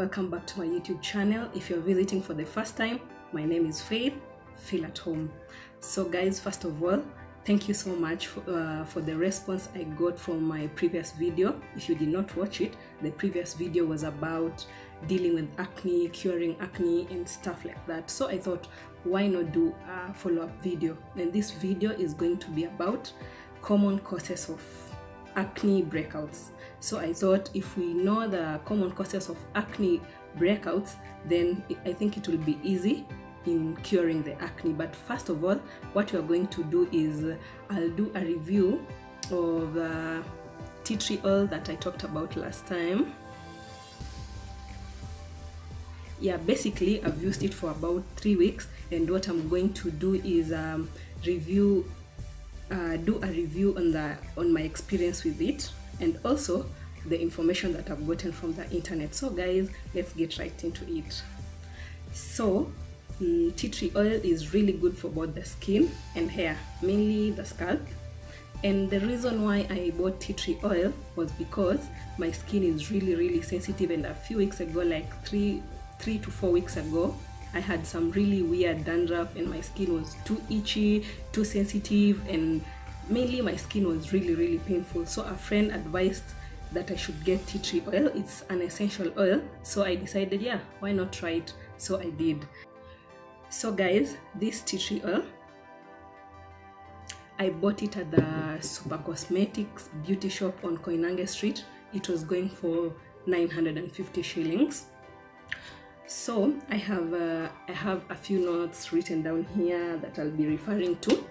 welcome back to my YouTube channel. If you're visiting for the first time, my name is Faith. Feel at home. So guys, first of all, thank you so much for the response I got from my previous video. If you did not watch it, the previous video was about dealing with acne, curing acne and stuff like that. So I thought, why not do a follow-up video? And this video is going to be about common causes of acne breakouts. So I thought if we know the common causes of acne breakouts, then I think it will be easy in curing the acne. But first of all, what we are going to do is I'll do a review of tea tree oil that I talked about last time. Yeah, basically I've used it for about 3 weeks, and what I'm going to do is do a review on my experience with it, and also the information that I've gotten from the internet. So guys, let's get right into it. So tea tree oil is really good for both the skin and hair, mainly the scalp. And the reason why I bought tea tree oil was because my skin is really sensitive, and a few weeks ago, like three to 4 weeks ago, I had some really weird dandruff, and my skin was too itchy, too sensitive, and mainly my skin was really painful. So a friend advised that I should get tea tree oil. It's an essential oil, so I decided, yeah, why not try it? So I did. So guys, this tea tree oil, I bought it at the Super Cosmetics beauty shop on Koinange Street. It was going for 950 shillings. So I have a few notes written down here that I'll be referring to,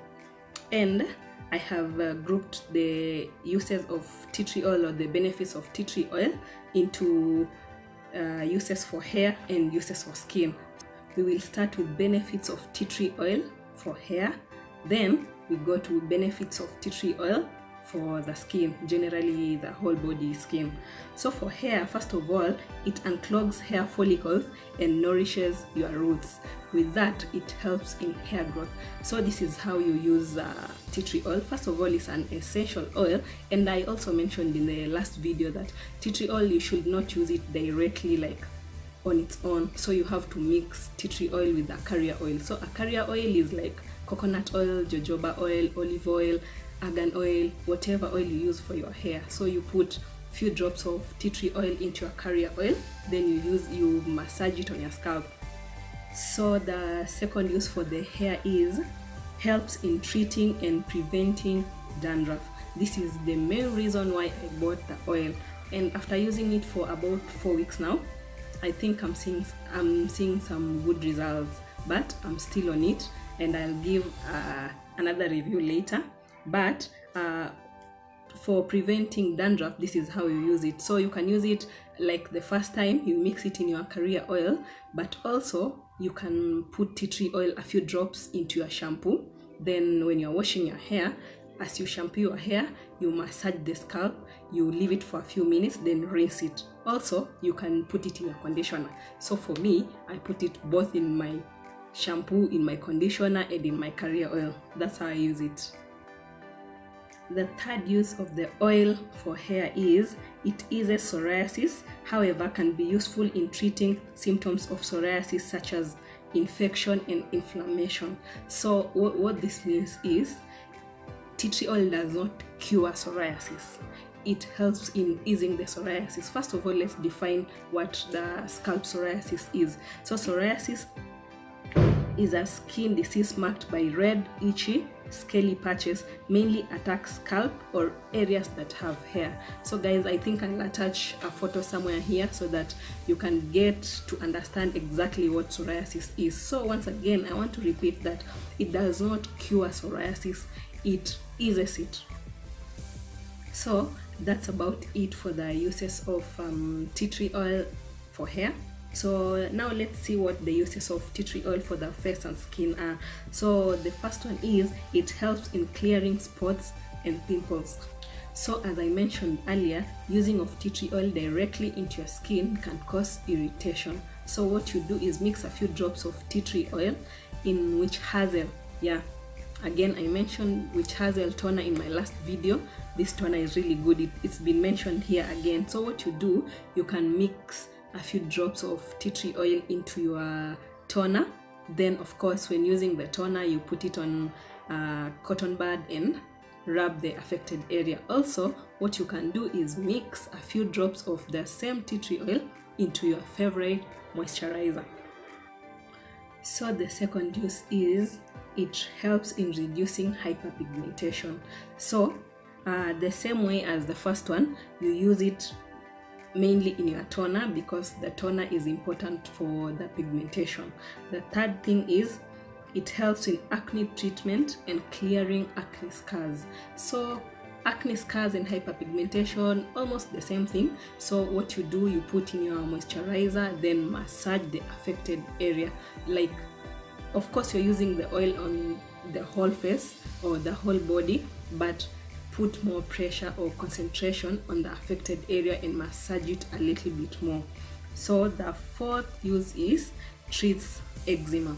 and I have grouped the uses of tea tree oil, or the benefits of tea tree oil, into uses for hair and uses for skin. We will start with benefits of tea tree oil for hair, then we go to benefits of tea tree oil for the skin, generally the whole body skin. So for hair, first of all, it unclogs hair follicles and nourishes your roots. With that, it helps in hair growth. So this is how you use tea tree oil. First of all, it's an essential oil, and I also mentioned in the last video that tea tree oil, you should not use it directly like on its own. So you have to mix tea tree oil with a carrier oil. So a carrier oil is like coconut oil, jojoba oil, olive oil, argan oil, whatever oil you use for your hair. So you put few drops of tea tree oil into your carrier oil, then you massage it on your scalp. So the second use for the hair is helps in treating and preventing dandruff. This is the main reason why I bought the oil, and after using it for about 4 weeks now, I think I'm seeing some good results, but I'm still on it, and I'll give another review later. But for preventing dandruff, this is how you use it. So you can use it like the first time you mix it in your carrier oil, but also you can put tea tree oil, a few drops, into your shampoo. Then when you're washing your hair, as you shampoo your hair, you massage the scalp, you leave it for a few minutes, then rinse it. Also, you can put it in your conditioner. So for me, I put it both in my shampoo, in my conditioner, and in my carrier oil. That's how I use it. The third use of the oil for hair is it eases psoriasis, however can be useful in treating symptoms of psoriasis such as infection and inflammation. So what this means is tea tree oil does not cure psoriasis. It helps in easing the psoriasis. First of all, let's define what the scalp psoriasis is. So psoriasis is a skin disease marked by red, itchy, scaly patches, mainly attacks scalp or areas that have hair. So guys, I think I'll attach a photo somewhere here so that you can get to understand exactly what psoriasis is. So once again, I want to repeat that it does not cure psoriasis, it eases it. So that's about it for the uses of tea tree oil for hair. So now let's see what the uses of tea tree oil for the face and skin are. So the first one is it helps in clearing spots and pimples. So as I mentioned earlier, using of tea tree oil directly into your skin can cause irritation. So what you do is mix a few drops of tea tree oil in witch hazel. Yeah, again, I mentioned witch hazel toner in my last video. This toner is really good. It's been mentioned here again. So what you do, you can mix a few drops of tea tree oil into your toner. Then of course when using the toner, you put it on a cotton bud and rub the affected area. Also, what you can do is mix a few drops of the same tea tree oil into your favorite moisturizer. So the second use is it helps in reducing hyperpigmentation. So the same way as the first one, you use it mainly in your toner because the toner is important for the pigmentation. The third thing is it helps in acne treatment and clearing acne scars. So acne scars and hyperpigmentation, almost the same thing. So what you do, you put in your moisturizer, then massage the affected area. Like, of course you're using the oil on the whole face or the whole body, but put more pressure or concentration on the affected area and massage it a little bit more. So the fourth use is treats eczema.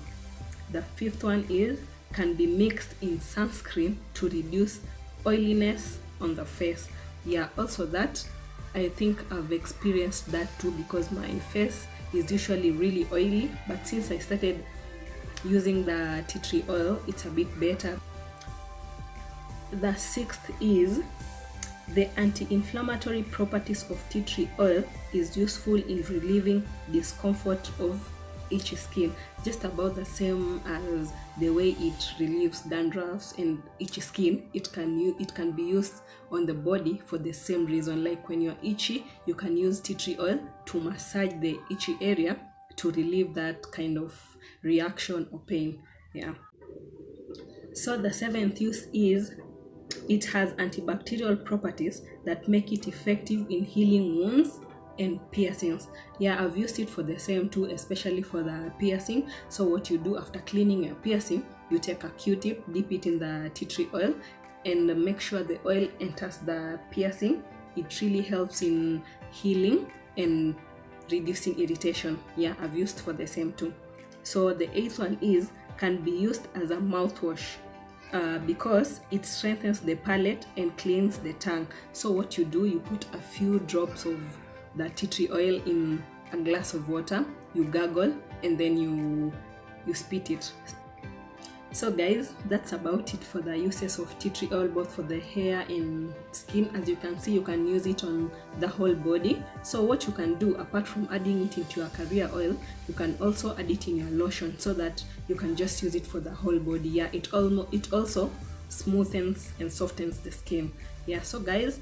The fifth one is can be mixed in sunscreen to reduce oiliness on the face. Yeah, also that I think I've experienced that too because my face is usually really oily, but since I started using the tea tree oil, it's a bit better. The sixth is the anti-inflammatory properties of tea tree oil is useful in relieving discomfort of itchy skin, just about the same as the way it relieves dandruffs and itchy skin. It can be used on the body for the same reason. Like when you're itchy, you can use tea tree oil to massage the itchy area to relieve that kind of reaction or pain. Yeah. So the seventh use is it has antibacterial properties that make it effective in healing wounds and piercings. Yeah, I've used it for the same too, especially for the piercing. So what you do after cleaning your piercing, you take a Q-tip, dip it in the tea tree oil, and make sure the oil enters the piercing. It really helps in healing and reducing irritation. Yeah, I've used for the same too. So the eighth one is can be used as a mouthwash. Because it strengthens the palate and cleans the tongue. So what you do, you put a few drops of the tea tree oil in a glass of water, you gargle, and then you spit it. So guys, that's about it for the uses of tea tree oil, both for the hair and skin. As you can see, you can use it on the whole body. So what you can do, apart from adding it into your career oil, you can also add it in your lotion so that you can just use it for the whole body. Yeah, it also smoothens and softens the skin. Yeah, so guys,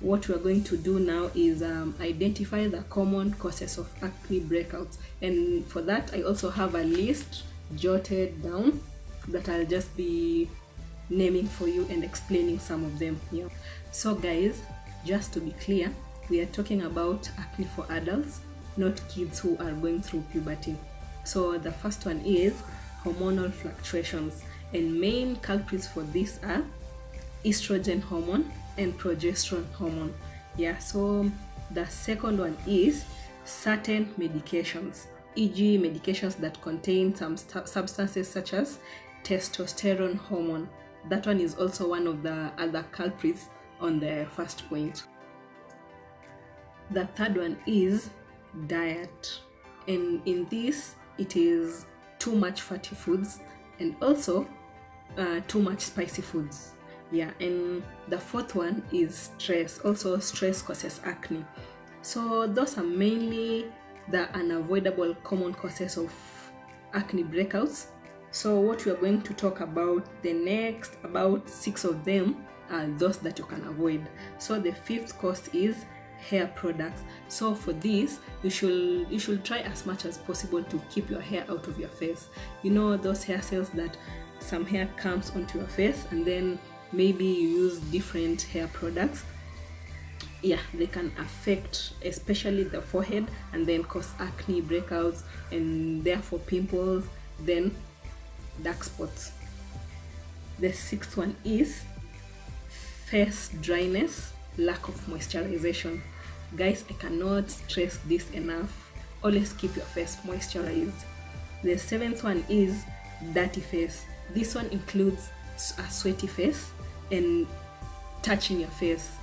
what we're going to do now is identify the common causes of acne breakouts, and for that I also have a list jotted down that I'll just be naming for you and explaining some of them here. So guys, just to be clear, we are talking about acne for adults, not kids who are going through puberty. So the first one is hormonal fluctuations, and main culprits for this are estrogen hormone and progesterone hormone. Yeah, so the second one is certain medications, e.g. medications that contain some substances such as testosterone hormone. That one is also one of the other culprits on the first point. The third one is diet, and in this it is too much fatty foods and also too much spicy foods. Yeah, and the fourth one is stress. Also stress causes acne. So those are mainly the unavoidable common causes of acne breakouts. So what we are going to talk about the next, about 6 of them, are those that you can avoid. So the fifth cause is hair products. So for this, you should try as much as possible to keep your hair out of your face. You know those hair cells that some hair comes onto your face and then maybe you use different hair products. Yeah, they can affect especially the forehead and then cause acne breakouts and therefore pimples, then dark spots. The sixth one is face dryness, lack of moisturization. Guys, I cannot stress this enough. Always keep your face moisturized. The seventh one is dirty face. This one includes a sweaty face and touching your face.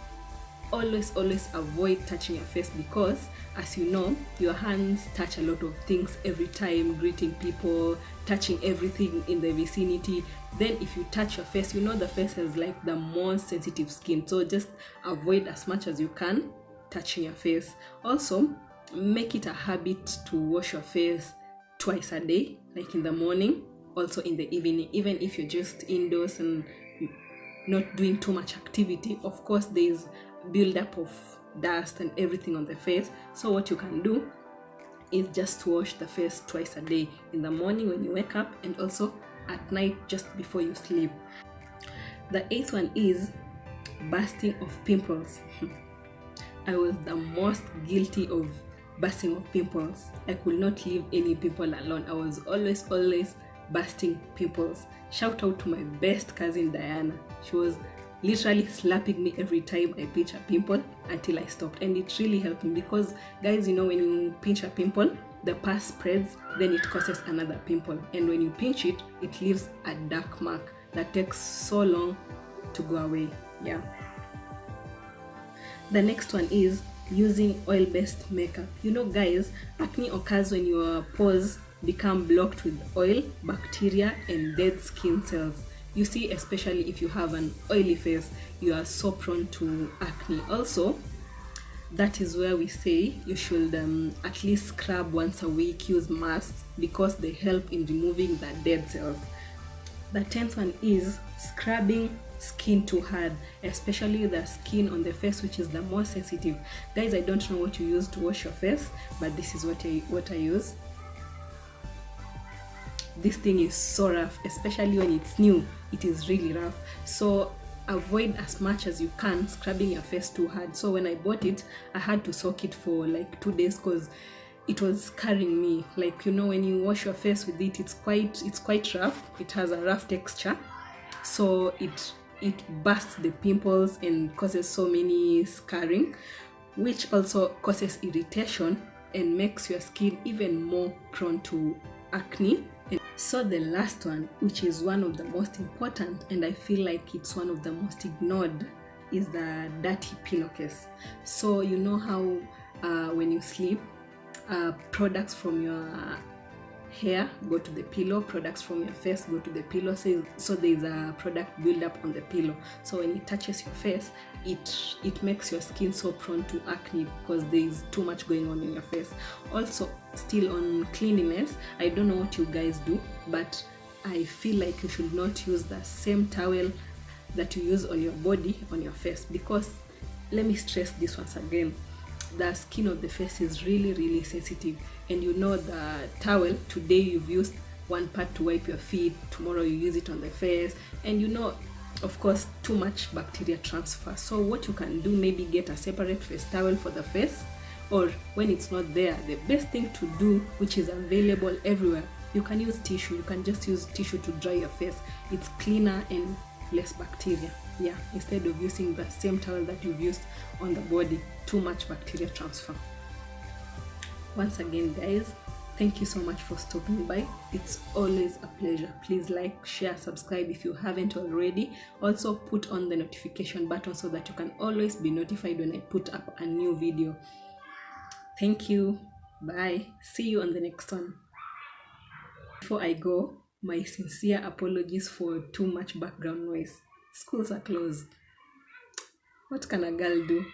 always avoid touching your face, because as you know, your hands touch a lot of things every time, greeting people, touching everything in the vicinity. Then if you touch your face, you know the face has like the most sensitive skin, so just avoid as much as you can touching your face. Also, make it a habit to wash your face twice a day, like in the morning, also in the evening. Even if you're just indoors and not doing too much activity, of course there's build-up of dust and everything on the face. So what you can do is just wash the face twice a day, in the morning when you wake up, and also at night just before you sleep. The 8th one is bursting of pimples. I was the most guilty of bursting of pimples. I could not leave any pimple alone. I was always bursting pimples. Shout out to my best cousin Diana. She was literally slapping me every time I pinch a pimple until I stopped, and it really helped me, because guys, you know, when you pinch a pimple, the pus spreads, then it causes another pimple, and when you pinch it, it leaves a dark mark that takes so long to go away. Yeah. The next one is using oil-based makeup. You know guys, acne occurs when your pores become blocked with oil, bacteria, and dead skin cells. You see, especially if you have an oily face, you are so prone to acne. Also, that is where we say you should at least scrub once a week, use masks, because they help in removing the dead cells. The 10th one is scrubbing skin too hard, especially the skin on the face, which is the most sensitive. Guys, I don't know what you use to wash your face, but this is what I use. This thing is so rough, especially when it's new. It is really rough. So avoid as much as you can scrubbing your face too hard. So when I bought it, I had to soak it for like 2 days because it was scarring me. Like, you know, when you wash your face with it, it's quite rough. It has a rough texture, so it bursts the pimples and causes so many scarring, which also causes irritation and makes your skin even more prone to acne. And so the last one, which is one of the most important, and I feel like it's one of the most ignored, is the dirty pillowcase. So you know how when you sleep, products from your hair go to the pillow, products from your face go to the pillow, so there's a product build up on the pillow. So when it touches your face, it makes your skin so prone to acne because there's too much going on in your face. Also, still on cleanliness, I don't know what you guys do, but I feel like you should not use the same towel that you use on your body on your face, because let me stress this once again, the skin of the face is really sensitive. And you know, the towel, today you've used one part to wipe your feet, tomorrow you use it on the face, and you know, of course, too much bacteria transfer. So what you can do, maybe get a separate face towel for the face, or when it's not there, the best thing to do, which is available everywhere, you can use tissue. You can just use tissue to dry your face. It's cleaner and less bacteria, yeah, instead of using the same towel that you've used on the body. Too much bacteria transfer. Once again, guys, thank you so much for stopping by. It's always a pleasure. Please like, share, subscribe if you haven't already. Also put on the notification button so that you can always be notified when I put up a new video. Thank you. Bye. See you on the next one. Before I go, my sincere apologies for too much background noise. Schools are closed. What can a girl do?